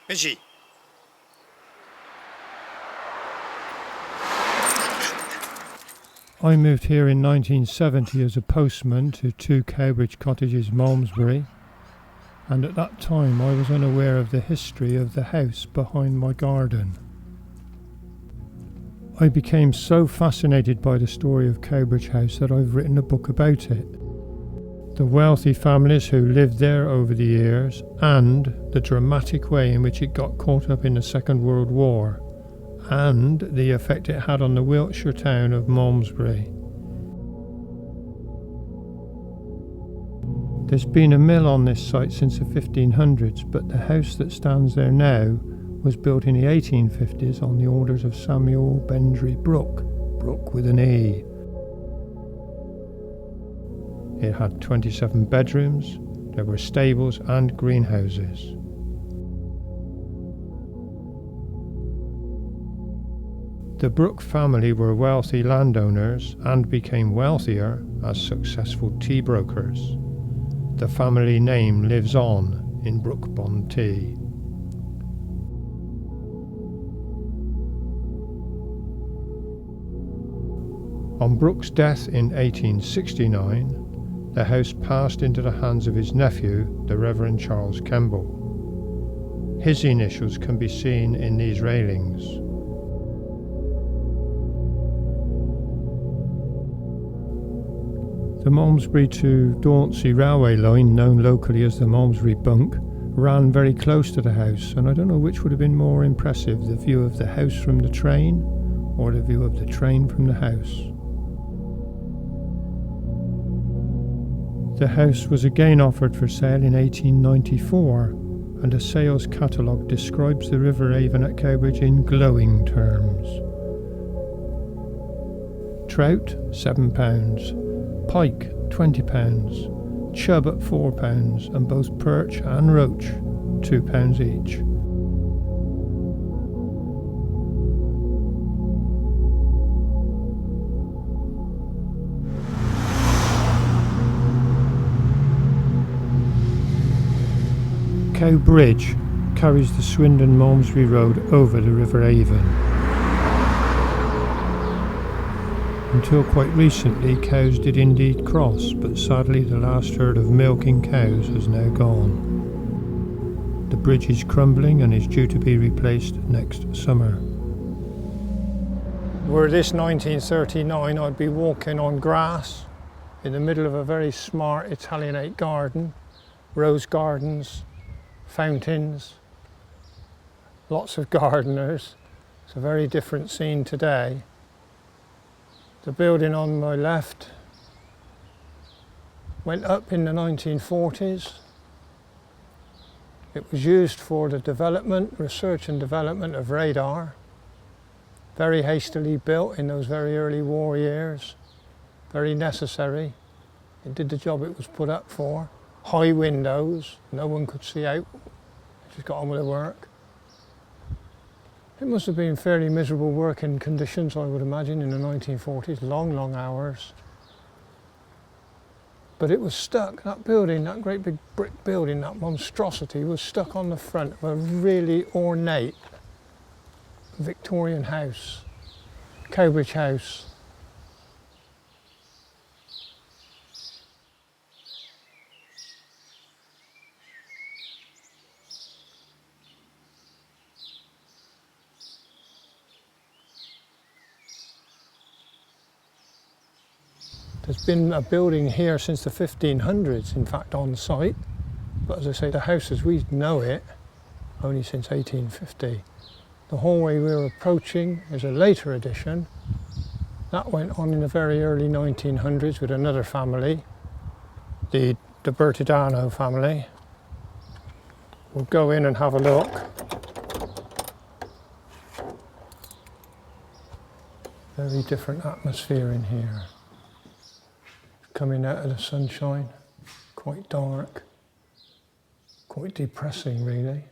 is she? I moved here in 1970 as a postman to 2 Cowbridge Cottages, Malmesbury, and at that time I was unaware of the history of the house behind my garden. I became so fascinated by the story of Cowbridge House that I've written a book about it. The wealthy families who lived there over the years, and the dramatic way in which it got caught up in the Second World War, and the effect it had on the Wiltshire town of Malmesbury. There's been a mill on this site since the 1500s, but the house that stands there now was built in the 1850s on the orders of Samuel Bendry Brooke, Brooke with an E. It had 27 bedrooms, there were stables and greenhouses. The Brooke family were wealthy landowners and became wealthier as successful tea brokers. The family name lives on in Brooke-upon-Tea. On Brooke's death in 1869, the house passed into the hands of his nephew, the Reverend Charles Kemble. His initials can be seen in these railings. The Malmesbury to Dauncey railway line, known locally as the Malmesbury Bunk, ran very close to the house, and I don't know which would have been more impressive, the view of the house from the train or the view of the train from the house. The house was again offered for sale in 1894, and a sales catalogue describes the River Avon at Cowbridge in glowing terms. Trout, £7. Pike, £20, chub at £4, and both perch and roach, £2 each. Cowbridge carries the Swindon-Malmesbury Road over the River Avon. Until quite recently, cows did indeed cross, but sadly the last herd of milking cows has now gone. The bridge is crumbling and is due to be replaced next summer. Were this 1939, I'd be walking on grass in the middle of a very smart Italianate garden, rose gardens, fountains, lots of gardeners. It's a very different scene today. The building on my left went up in the 1940s. It was used for the research and development of radar. Very hastily built in those very early war years. Very necessary. It did the job it was put up for. High windows, no one could see out. Just got on with the work. It must have been fairly miserable working conditions, I would imagine, in the 1940s, long hours. But it was stuck, that building, that great big brick building, that monstrosity was stuck on the front of a really ornate Victorian house, Cowbridge House. There's been a building here since the 1500s, in fact, on site. But as I say, the house as we know it, only since 1850. The hallway we're approaching is a later addition. That went on in the very early 1900s with another family, the Bertidano family. We'll go in and have a look. Very different atmosphere in here. Coming out of the sunshine, quite dark, quite depressing really.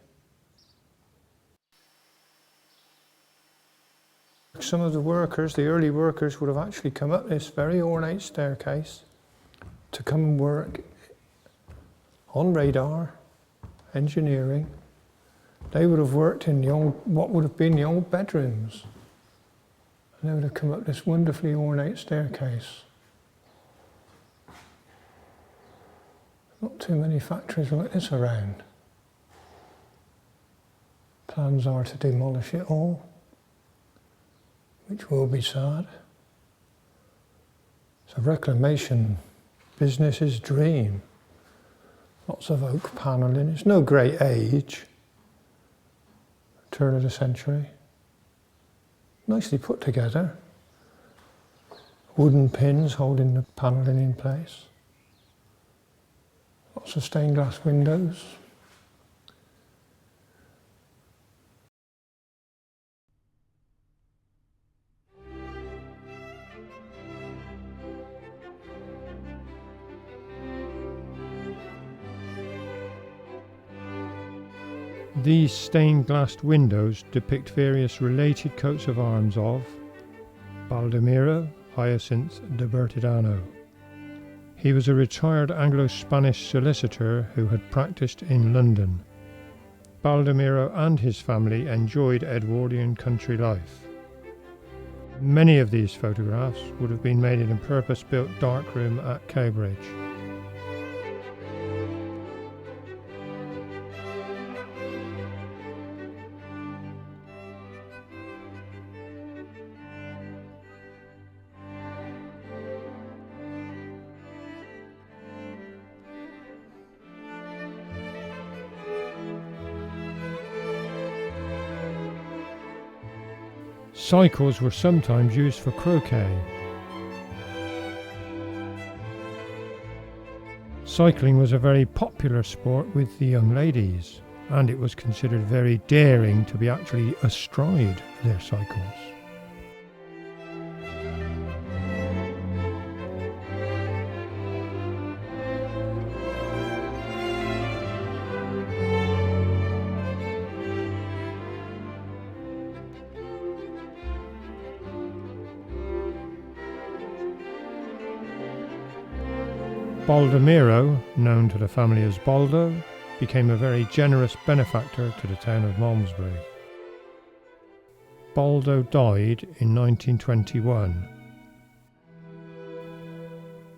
Some of the workers, the early workers, would have actually come up this very ornate staircase to come and work on radar, engineering, They would have worked in the old, what would have been the old bedrooms. And they would have come up this wonderfully ornate staircase. Not too many factories like this around. Plans are to demolish it all, which will be sad. It's a reclamation business's dream. Lots of oak panelling. It's no great age. Turn of the century. Nicely put together. Wooden pins holding the panelling in place. Lots of stained glass windows. These stained glass windows depict various related coats of arms of Baldomero Hyacinth de Bertidano. He was a retired Anglo-Spanish solicitor who had practiced in London. Baldomero and his family enjoyed Edwardian country life. Many of these photographs would have been made in a purpose-built darkroom at Cowbridge. Cycles were sometimes used for croquet. Cycling was a very popular sport with the young ladies, and it was considered very daring to be actually astride their cycles. Baldomero, known to the family as Baldo, became a very generous benefactor to the town of Malmesbury. Baldo died in 1921.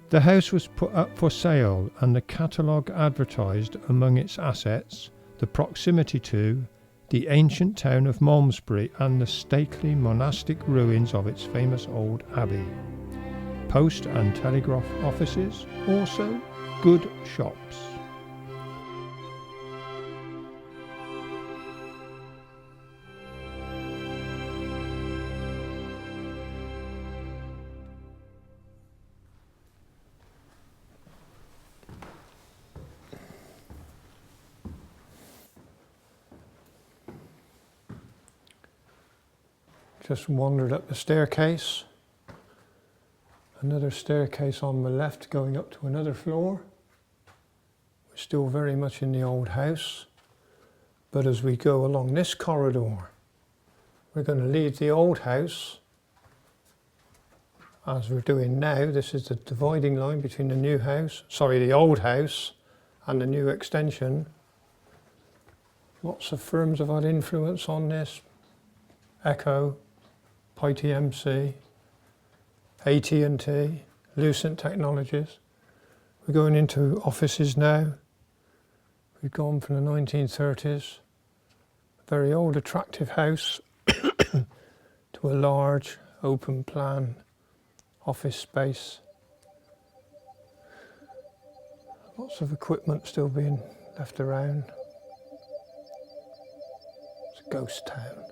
The house was put up for sale and the catalogue advertised among its assets the proximity to the ancient town of Malmesbury and the stately monastic ruins of its famous old abbey. Post and telegraph offices, also good shops. Just wandered up the staircase. Another staircase on the left going up to another floor. We're still very much in the old house, but as we go along this corridor, we're going to leave the old house, as we're doing now. This is the dividing line between the old house and the new extension. Lots of firms have had influence on this. Echo, PITMC, AT&T, Lucent Technologies. We're going into offices now. We've gone from the 1930s, a very old attractive house, to a large open plan office space. Lots of equipment still being left around. It's a ghost town.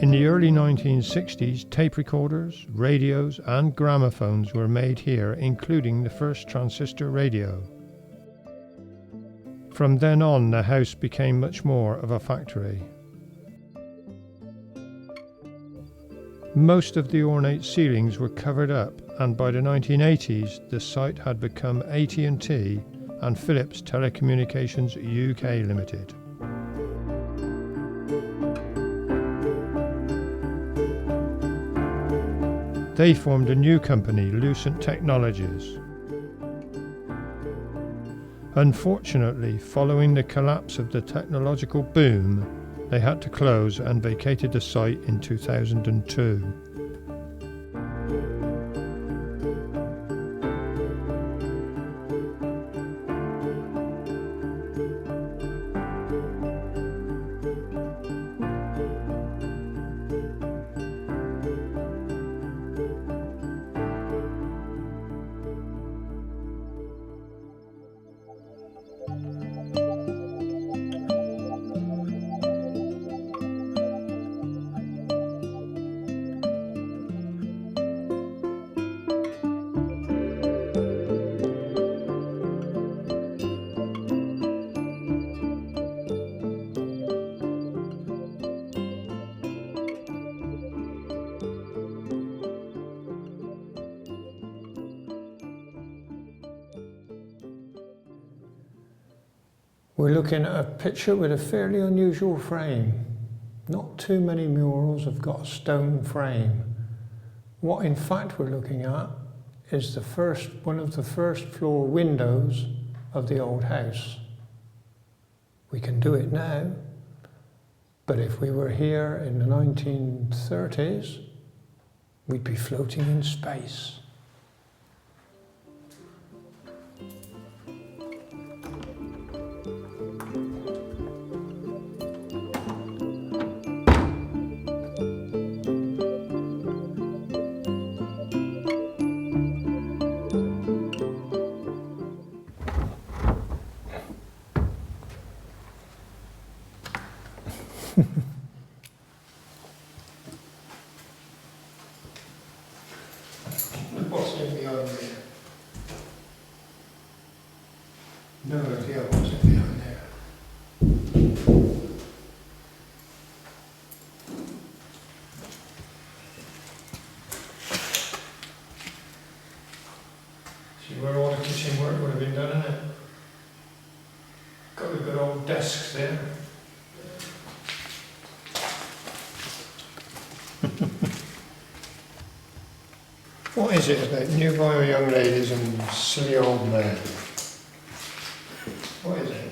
In the early 1960s, tape recorders, radios and gramophones were made here, including the first transistor radio. From then on, the house became much more of a factory. Most of the ornate ceilings were covered up, and by the 1980s the site had become AT&T and Philips Telecommunications UK Limited. They formed a new company, Lucent Technologies. Unfortunately, following the collapse of the technological boom, they had to close and vacated the site in 2002. We're looking at a picture with a fairly unusual frame. Not too many murals have got a stone frame. What in fact we're looking at is one of the first floor windows of the old house. We can do it now, but if we were here in the 1930s, we'd be floating in space. What's in behind there? No idea what's in behind there. See where all the kitchen work would have been done, isn't it? Got the good old desks there. What is it about nubile young ladies and silly old men? What is it?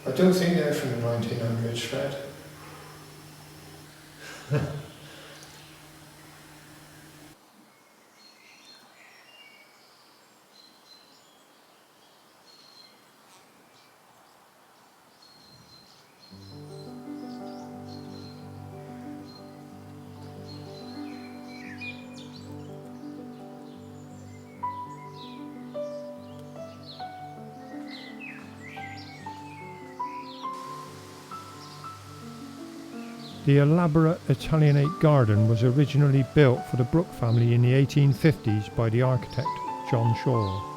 I don't think they're from the 1900s, Fred. The elaborate Italianate garden was originally built for the Brooke family in the 1850s by the architect John Shaw.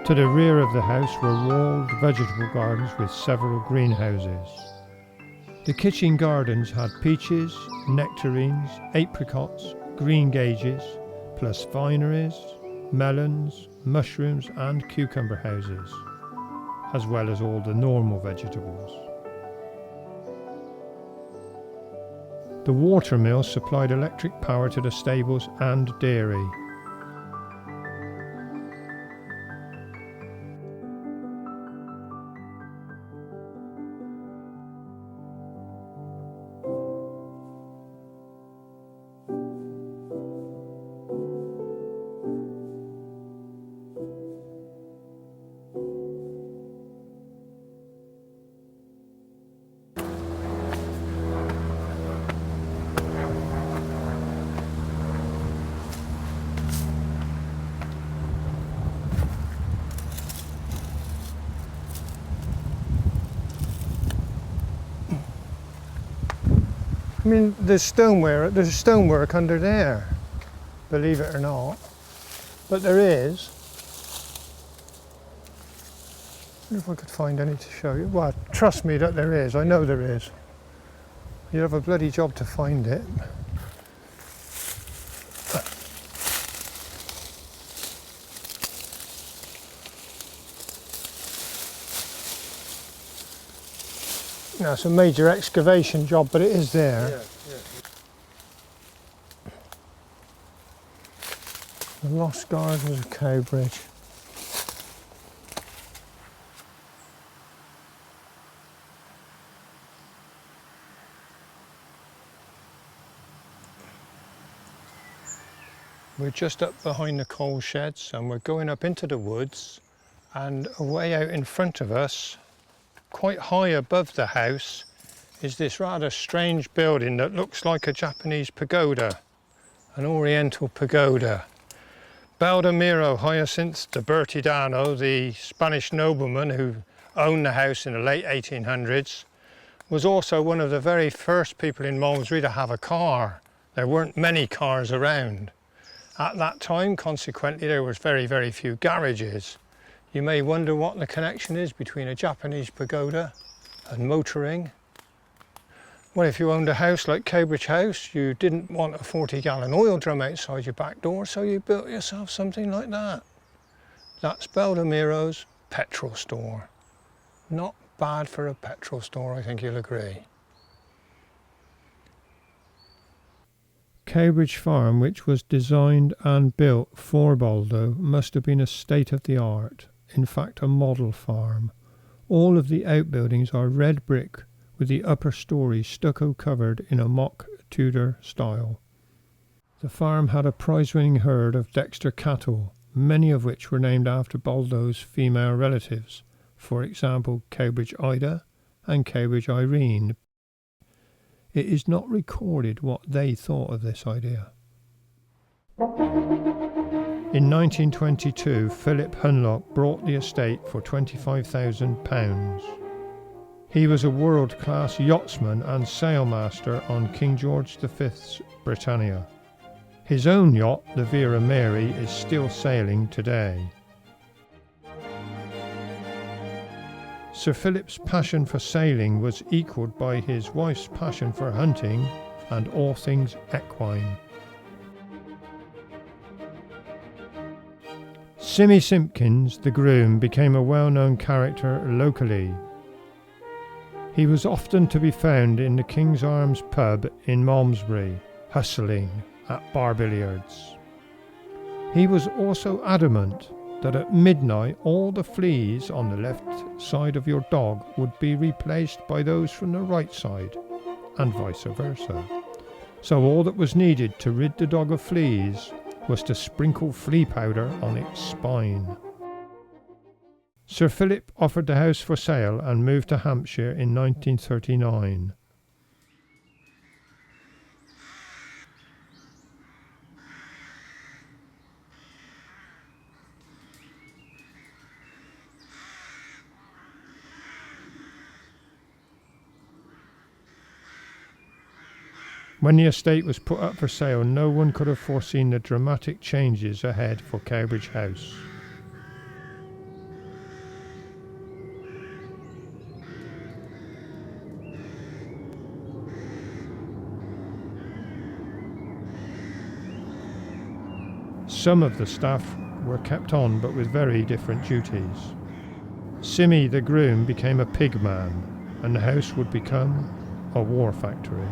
To the rear of the house were walled vegetable gardens with several greenhouses. The kitchen gardens had peaches, nectarines, apricots, green gages, plus vineries, melons, mushrooms and cucumber houses, as well as all the normal vegetables. The watermill supplied electric power to the stables and dairy. I mean, there's stonework under there. believe it or not. But there is. I wonder if I could find any to show you. Well, trust me that there is. I know there is. You have a bloody job to find it. Now, it's a major excavation job, but it is there. Yeah, yeah. The Lost Gardens of Cowbridge. We're just up behind the coal sheds and we're going up into the woods, and away out in front of us, quite high above the house, is this rather strange building that looks like a Japanese pagoda, an oriental pagoda. Baldomero Hyacinth de Bertidano, the Spanish nobleman who owned the house in the late 1800s, was also one of the very first people in Malmesbury to have a car. There weren't many cars around. At that time, consequently, there was very, very few garages. You may wonder what the connection is between a Japanese pagoda and motoring. Well, if you owned a house like Cowbridge House, you didn't want a 40-gallon oil drum outside your back door, so you built yourself something like that. That's Baldomero's petrol store. Not bad for a petrol store, I think you'll agree. Cowbridge Farm, which was designed and built for Baldo, must have been a state-of-the-art, in fact a model farm. All of the outbuildings are red brick with the upper storey stucco covered in a mock Tudor style. The farm had a prize-winning herd of Dexter cattle, many of which were named after Baldo's female relatives, for example Cowbridge Ida and Cowbridge Irene. It is not recorded what they thought of this idea. In 1922, Philip Hunlock bought the estate for £25,000. He was a world-class yachtsman and sailmaster on King George V's Britannia. His own yacht, the Vera Mary, is still sailing today. Sir Philip's passion for sailing was equalled by his wife's passion for hunting and all things equine. Simmy Simpkins, the groom, became a well-known character locally. He was often to be found in the King's Arms pub in Malmesbury, hustling at bar billiards. He was also adamant that at midnight all the fleas on the left side of your dog would be replaced by those from the right side, and vice versa. So all that was needed to rid the dog of fleas was to sprinkle flea powder on its spine. Sir Philip offered the house for sale and moved to Hampshire in 1939. When the estate was put up for sale, no one could have foreseen the dramatic changes ahead for Cowbridge House. Some of the staff were kept on, but with very different duties. Simmy, the groom, became a pig man, and the house would become a war factory.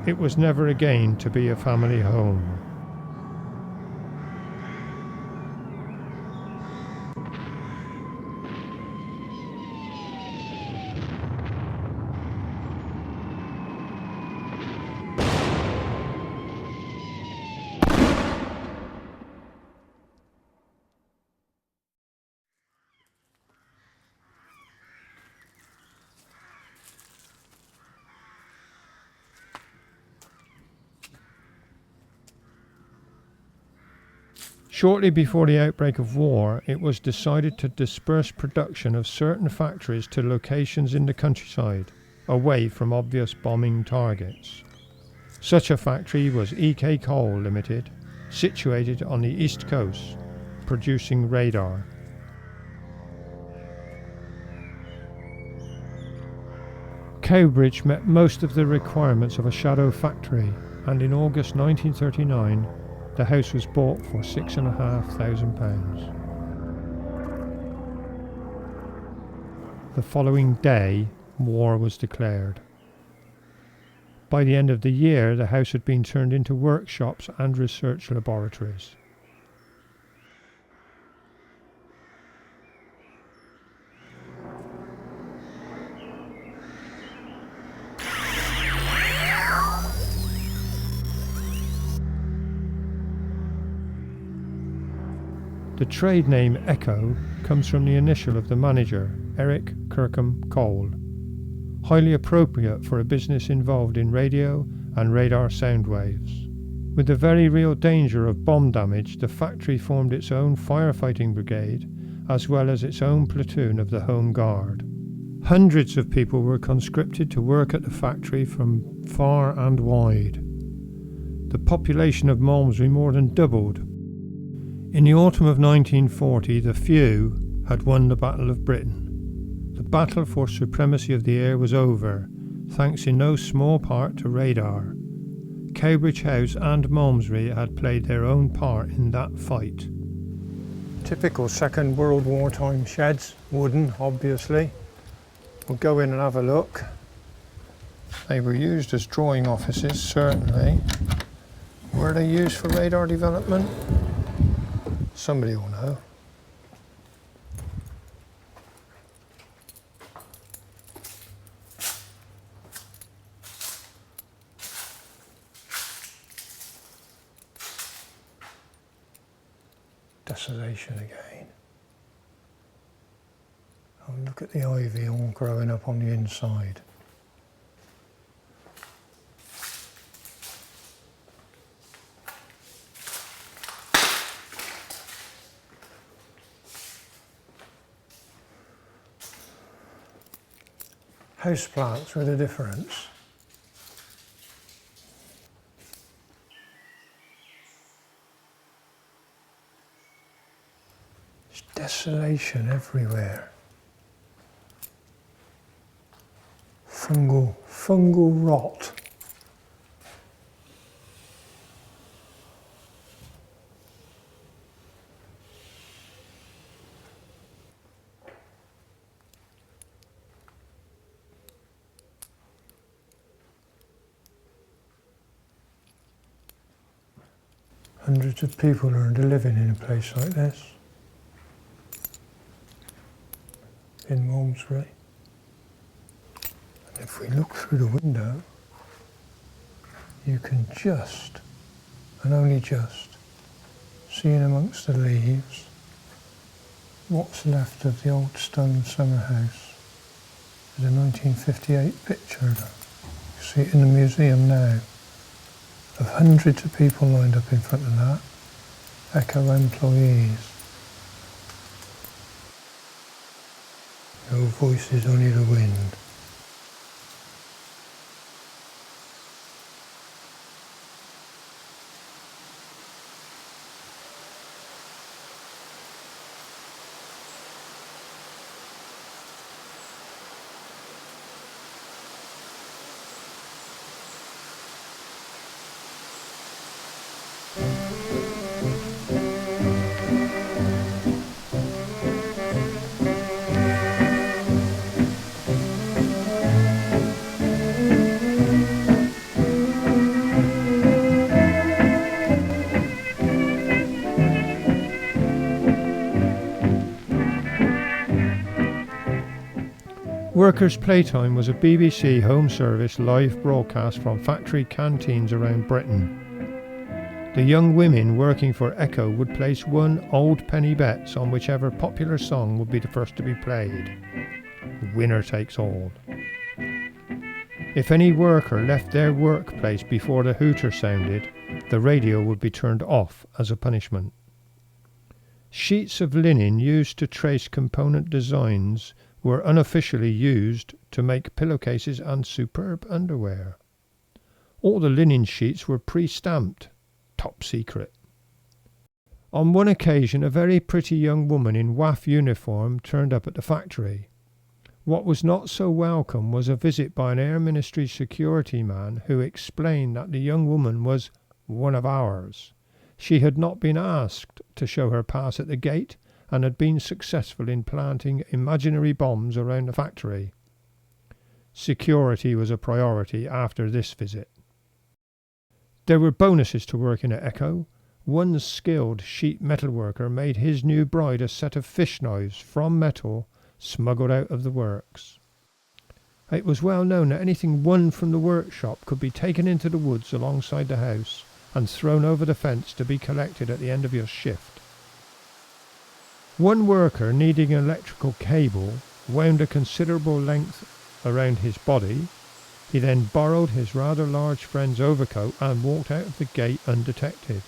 It was never again to be a family home. Shortly before the outbreak of war, it was decided to disperse production of certain factories to locations in the countryside, away from obvious bombing targets. Such a factory was EK Coal Limited, situated on the east coast, producing radar. Cowbridge met most of the requirements of a shadow factory, and in August 1939 the house was bought for £6,500. The following day, war was declared. By the end of the year, the house had been turned into workshops and research laboratories. The trade name Echo comes from the initial of the manager, Eric Kirkham Cole, highly appropriate for a business involved in radio and radar sound waves. With the very real danger of bomb damage, the factory formed its own firefighting brigade, as well as its own platoon of the Home Guard. Hundreds of people were conscripted to work at the factory from far and wide. The population of Malmesbury more than doubled. In the autumn of 1940, the few had won the Battle of Britain. The battle for supremacy of the air was over, thanks in no small part to radar. Cowbridge House and Malmesbury had played their own part in that fight. Typical Second World War time sheds, wooden obviously. We'll go in and have a look. They were used as drawing offices, certainly. Were they used for radar development? Somebody will know. Desolation again. Oh, look at the ivy all growing up on the inside. Houseplants with a difference. There's desolation everywhere. Fungal rot. Hundreds of people earned a living in a place like this, in Malmesbury. And if we look through the window, you can just, and only just, see in amongst the leaves what's left of the old stone summer house. There's a 1958 picture of it. You see it in the museum now. Of hundreds of people lined up in front of that, Echo employees. No voices, only the wind. Workers' Playtime was a BBC Home Service live broadcast from factory canteens around Britain. The young women working for Echo would place one old penny bets on whichever popular song would be the first to be played. Winner takes all. If any worker left their workplace before the hooter sounded, the radio would be turned off as a punishment. Sheets of linen used to trace component designs were unofficially used to make pillowcases and superb underwear. All the linen sheets were pre-stamped, top secret. On one occasion, a very pretty young woman in WAF uniform turned up at the factory. What was not so welcome was a visit by an Air Ministry security man who explained that the young woman was one of ours. She had not been asked to show her pass at the gate and had been successful in planting imaginary bombs around the factory. Security was a priority after this visit. There were bonuses to working at Echo. One skilled sheet metal worker made his new bride a set of fish knives from metal smuggled out of the works. It was well known that anything won from the workshop could be taken into the woods alongside the house and thrown over the fence to be collected at the end of your shift. One worker needing an electrical cable wound a considerable length around his body. He then borrowed his rather large friend's overcoat and walked out of the gate undetected.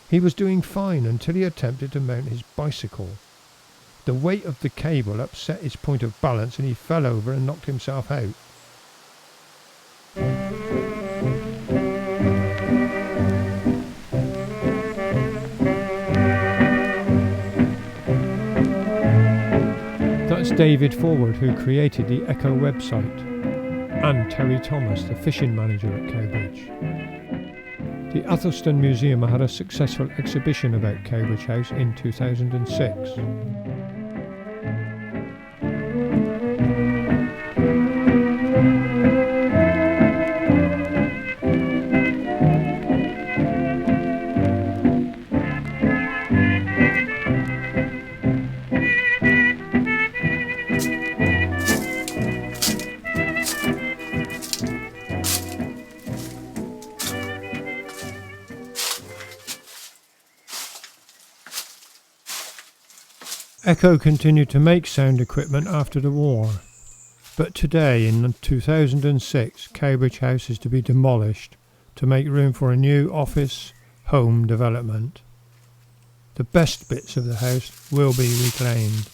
He was doing fine until he attempted to mount his bicycle. The weight of the cable upset his point of balance and he fell over and knocked himself out. That's David Forward, who created the Echo website, and Terry Thomas, the fishing manager at Cowbridge. The Athelstan Museum had a successful exhibition about Cowbridge House in 2006. Echo continued to make sound equipment after the war, but today in 2006 Cowbridge House is to be demolished to make room for a new office home development. The best bits of the house will be reclaimed.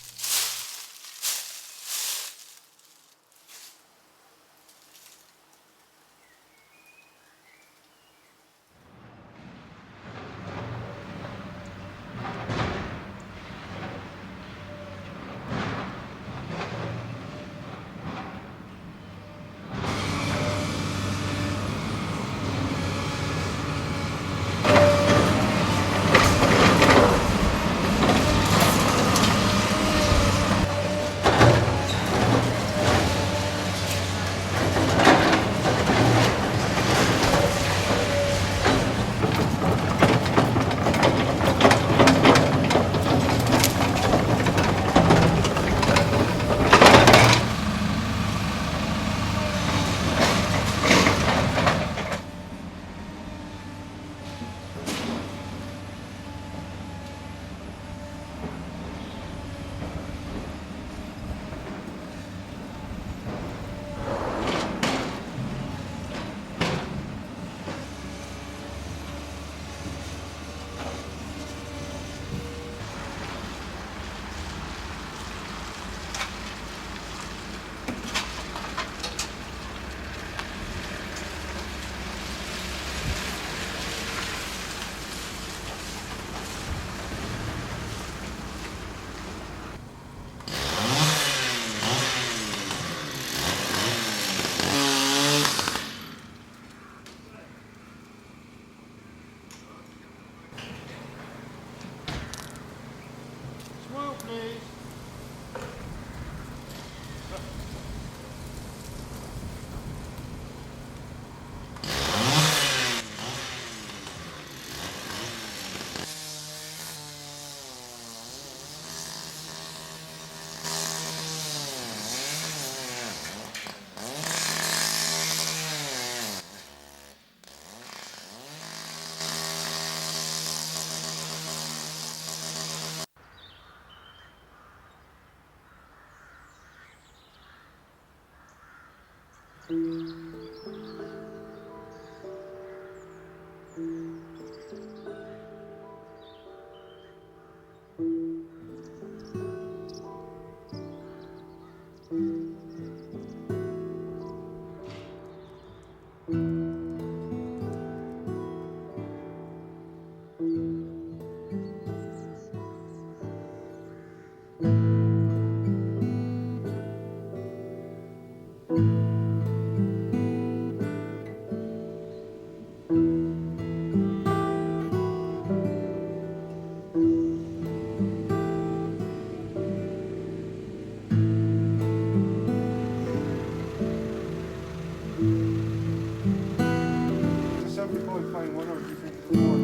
Try and find one, or do you think it's more?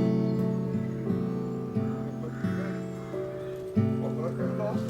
What, will I get lost?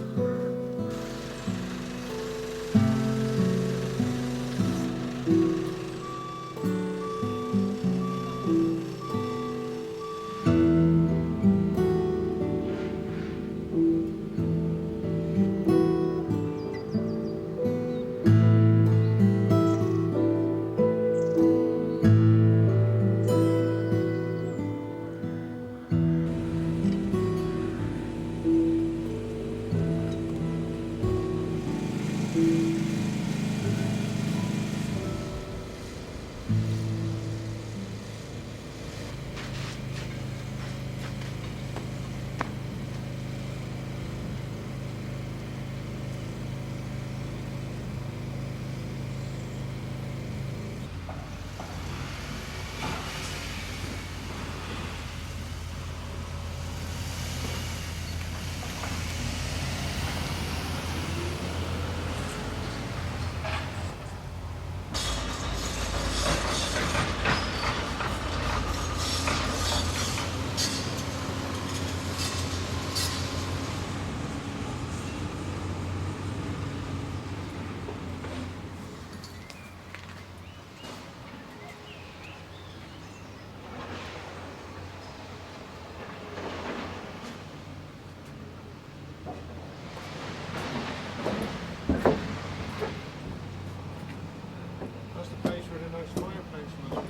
That's the place where the nice fireplace must be.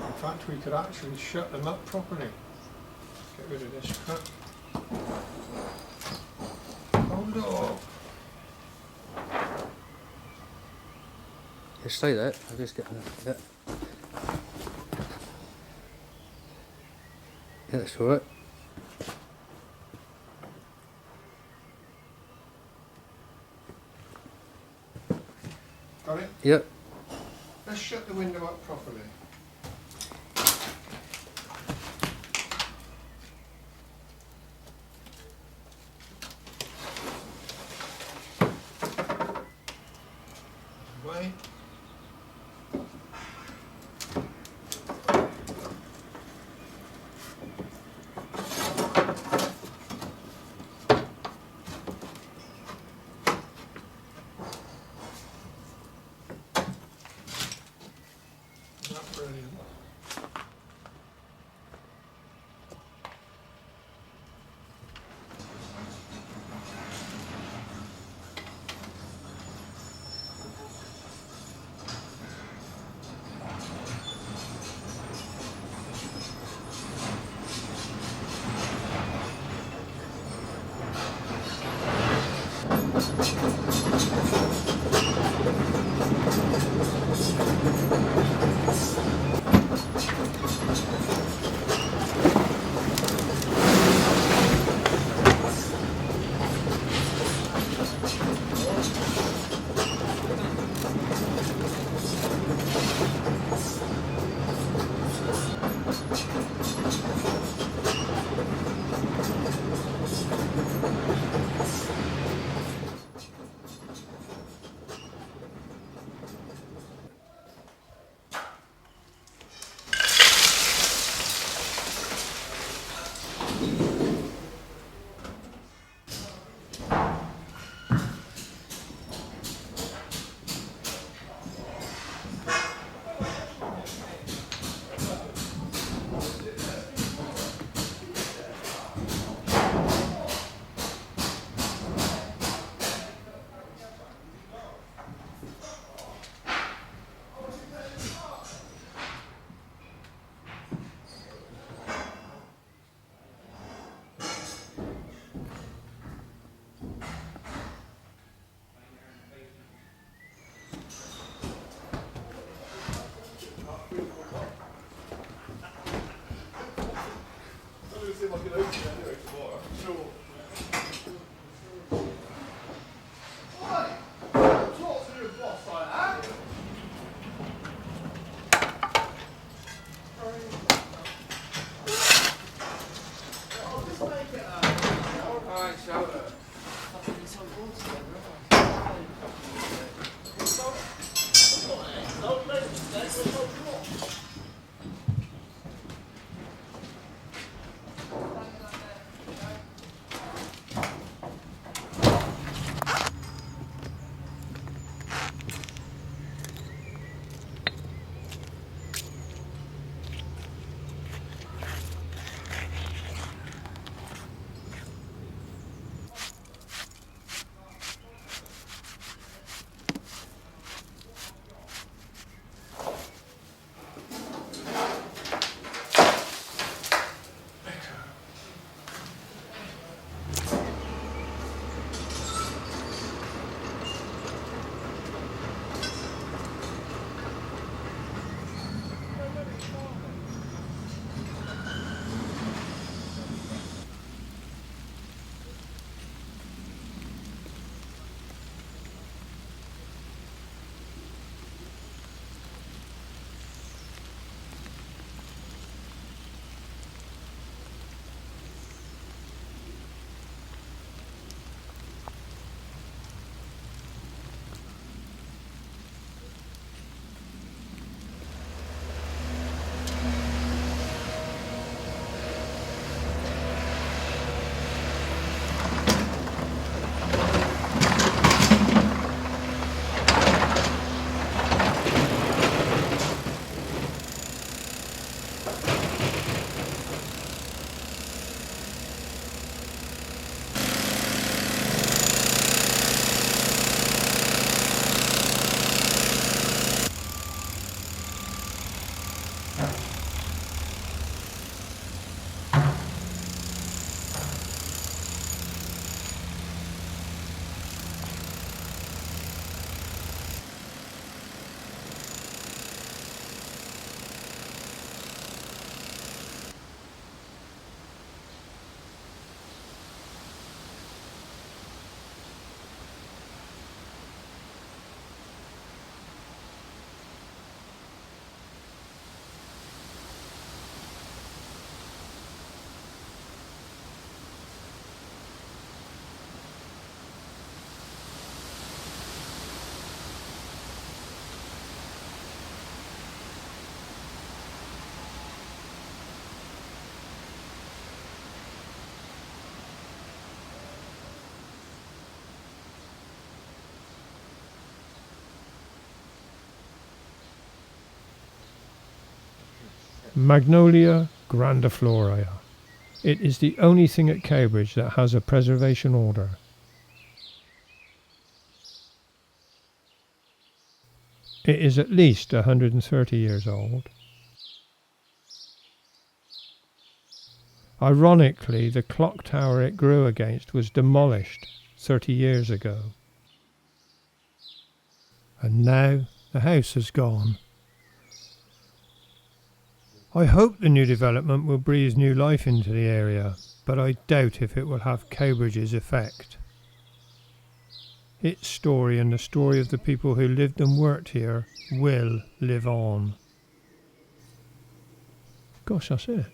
In fact, we could actually shut them up properly. Get rid of this crap. Hold up. Yeah, stay there. I'll just get that. Yeah, that's alright. Got it? Yep. Let's shut the window up properly. Way. Not brilliant. Magnolia grandiflora. It is the only thing at Cowbridge that has a preservation order. It is at least 130 years old. Ironically, the clock tower it grew against was demolished 30 years ago. And now the house has gone. I hope the new development will breathe new life into the area, but I doubt if it will have Cowbridge's effect. Its story and the story of the people who lived and worked here will live on. Gosh, that's it.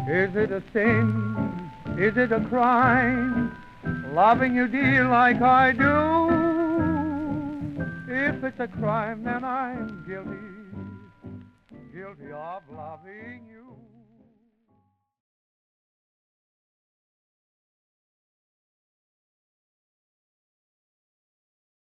Is it a sin? Is it a crime? Loving you, dear, like I do. If it's a crime, then I'm guilty of loving you.